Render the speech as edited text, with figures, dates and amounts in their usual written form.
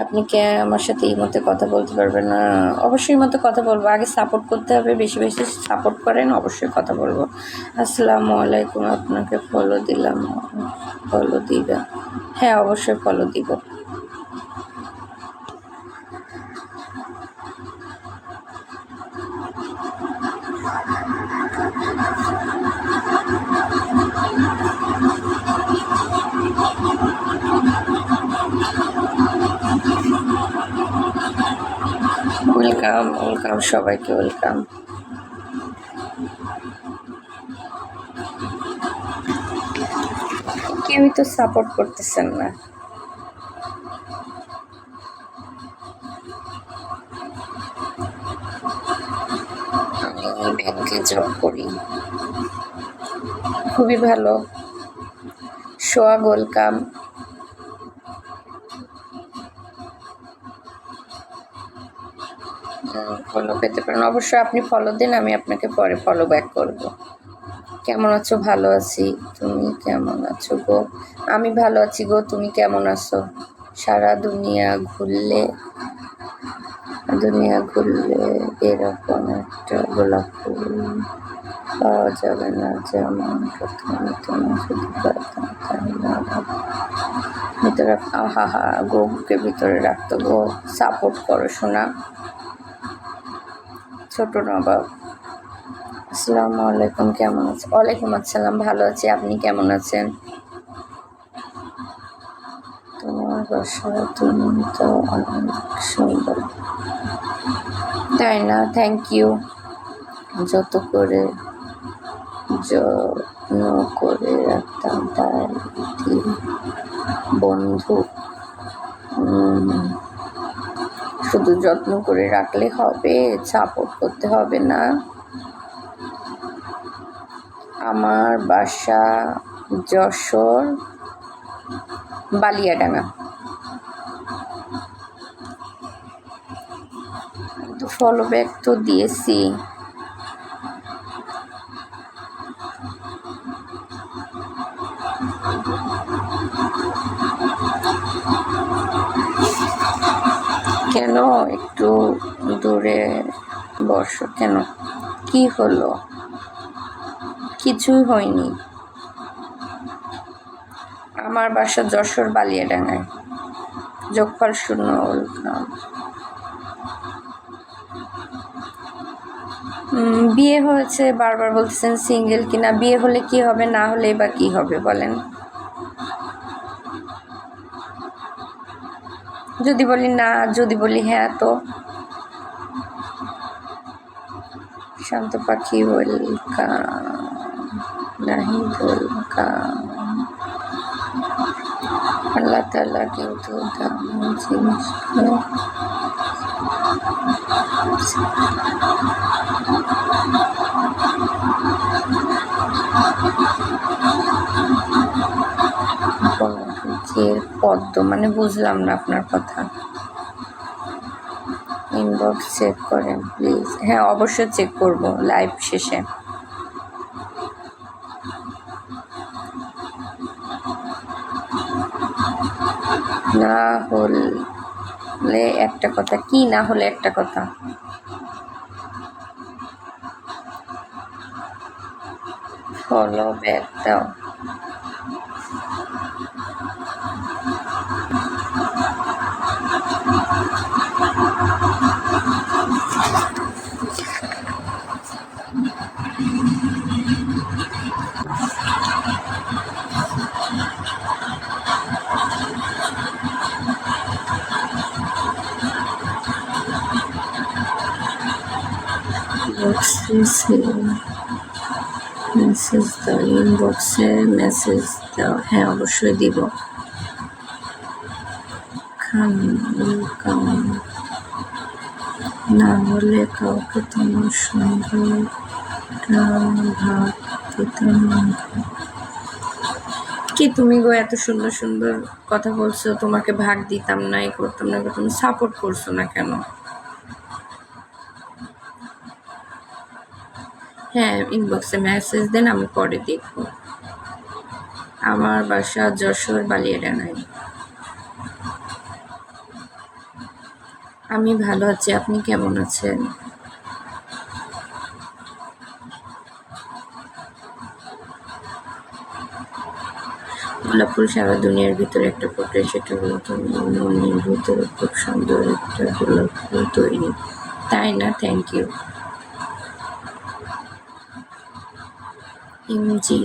আপনি কি আমার সাথে এই মতে কথা বলতে পারবেন না? অবশ্যই এই মতে কথা বলবো। আগে সাপোর্ট করতে হবে, বেশি বেশি সাপোর্ট করেন, অবশ্যই কথা বলবো। আসসালামু আলাইকুম, আপনাকে ফলো দিলাম, ফলো দিবেন? হ্যাঁ, অবশ্যই ফলো দিব। ওয়েলকাম, ওয়েলকাম, সবাইকে ওয়েলকাম। কেউই তো সাপোর্ট করতেছেন না। আমি ব্যাংকে জব করি। খুবই ভালো। সোহাগ ওয়েলকাম। ফলো পেতে পারেন, অবশ্যই আপনি ফলো দিন, আমি আপনাকে পরে ফলো ব্যাক করব। কেমন আছো? ভালো আছি। তুমি কেমন আছো গো? আমি ভালো আছি গো, তুমি কেমন আছো? সারা দুনিয়া ঘুরলে এরকম একটা গোলাপ ফুল পাওয়া যাবে না, যেমন প্রথমে তুমি শুধু পারতাম, তাই না? ভিতরে হা গো, বুকে ভিতরে রাখতো গো। সাপোর্ট করো শোনা। ছোট নবাব, আসসালামু আলাইকুম, কেমন আছেন? ওয়ালাইকুম আসসালাম, ভালো আছি। আপনি কেমন আছেন? তোমার বাসা, তুমি তো অনেক সুন্দর। তাই না? Thank you. যত করে যত্ন করে রাখতাম তাই বন্ধু। শুধু যত্ন করে রাখলে হবে? সাপোর্ট করতে হবে না? আমার বাসা যশোর বালিয়াডাঙ্গা। তো ফলো ব্যাক তো দিয়েছি। কেন একটু দূরে বসো? কেন, কি হলো? কিছুই হয়নি। আমার বাসা যশোর বালিয়াডাঙ্গায়। যোগফল 0। ওয়েলকাম। বিয়ে হয়েছে, বারবার বলতেছেন সিঙ্গেল কিনা। বিয়ে হলে কি হবে, না হলে বা কি হবে বলেন? যদি বলি না, যদি বলি হ্যাঁ, তো শান্ত পাখি ওয়েলকাম, নাহি ওয়েলকাম। আল্লাহ তাআলা কিন্তু দামি জিনিসগুলো পদ্ম মানে বুঝলাম না আপনার কথা। ইনবক্স চেক করেন প্লিজ। হ্যাঁ, অবশ্যই চেক করব লাইভ শেষে। না হলে একটা কথা। কি না হলে একটা কথা? ফলো ব্যাক দাও। মেসেজ দাও, ইনবক্সে মেসেজ দাও। হ্যাঁ, অবশ্যই দিব। খান না হলে কাউকে তোমার সঙ্গে ভাগ দিতাম না। কি তুমি গো, এত সুন্দর সুন্দর কথা বলছো, তোমাকে ভাগ দিতাম না, এই করতাম না, তুমি সাপোর্ট করছো না কেন? হ্যাঁ, ইনবক্সে মেসেজ দেন, আমি পরে দেখব। আমার বাসা যশোর বালিয়াডাঙ্গায়। আমি ভালো আছি, আপনি কেমন আছেন? গোলাপ ফুল সারা দুনিয়ার ভিতরে একটা প্রক্রিয়া, সেটা হলো তোমার মনের ভিতরে খুব সুন্দর একটা গোলাপ ফুল তৈরি, তাই না? Thank you. এমজি